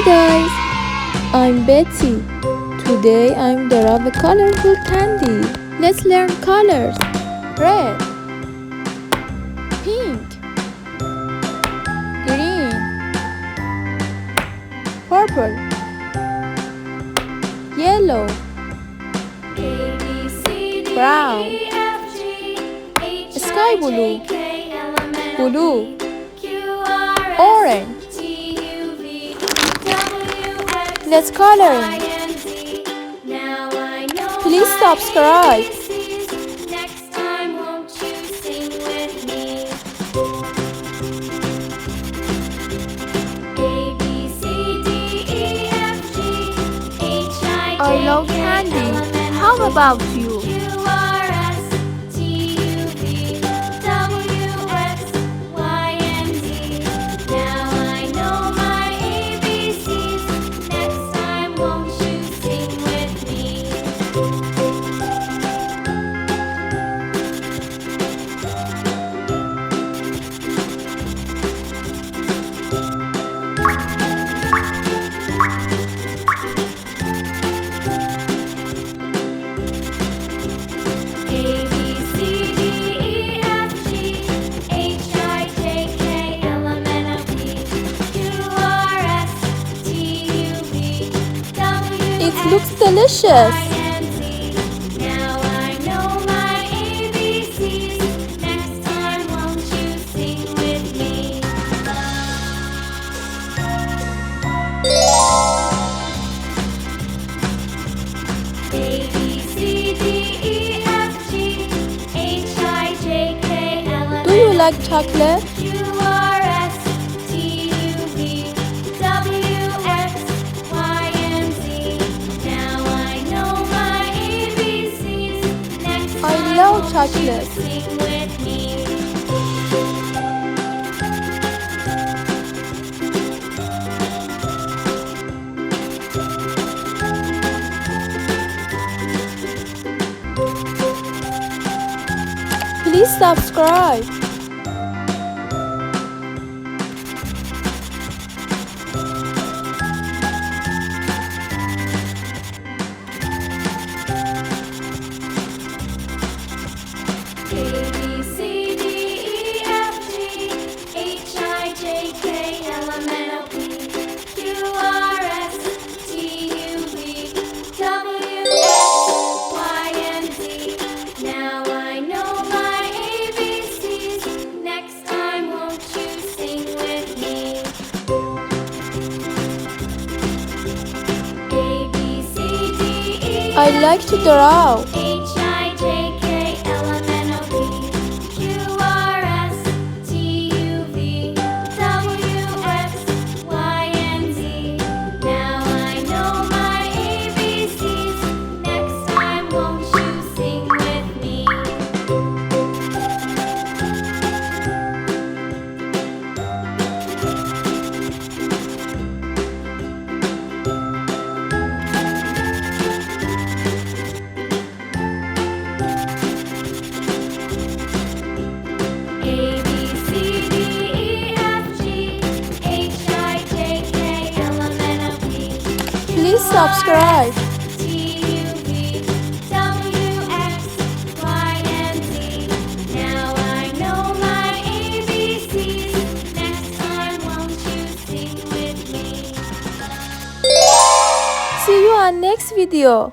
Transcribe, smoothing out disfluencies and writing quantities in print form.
Hi guys, I'm Betty. Today I'm drawing a colorful candy. Let's learn colors. Red, pink, green, purple, yellow, brown, sky blue, blue, orange. Let's coloring. Please subscribe. I love candy. How about you? It looks delicious. Now I know my ABCs. Next time, won't you sing with me? A, B, C, D, E, F, G, H, I, J, K, L, M, Do you like chocolate? Q, R, S, T, U, V, W, X, Y, and Z. Now I know my ABCs. Next I time, love won't chocolate. you sing with me? Please subscribe. A, B, C, D, E, F, G, H, I, J, K, L, M, N, O, P, Q, R, S, T, U, V, W, X, Y, and Z. Now I know my ABCs. Next time, won't you sing with me? A, B, C, D, E, I like to draw. H, I, J, K, L, M, N, O, P, Q, R, S, T, U, V, W, X, Y, and Z. Now I know my ABCs. Next time, won't you sing with me? A, B, C, D, E, F, G, H, I, J, K, L, M, N, O, P, Please subscribe. T, U, V, W, X, Y, and Z. Now I know my ABCs. Next time, won't you sing with me? See you on next video.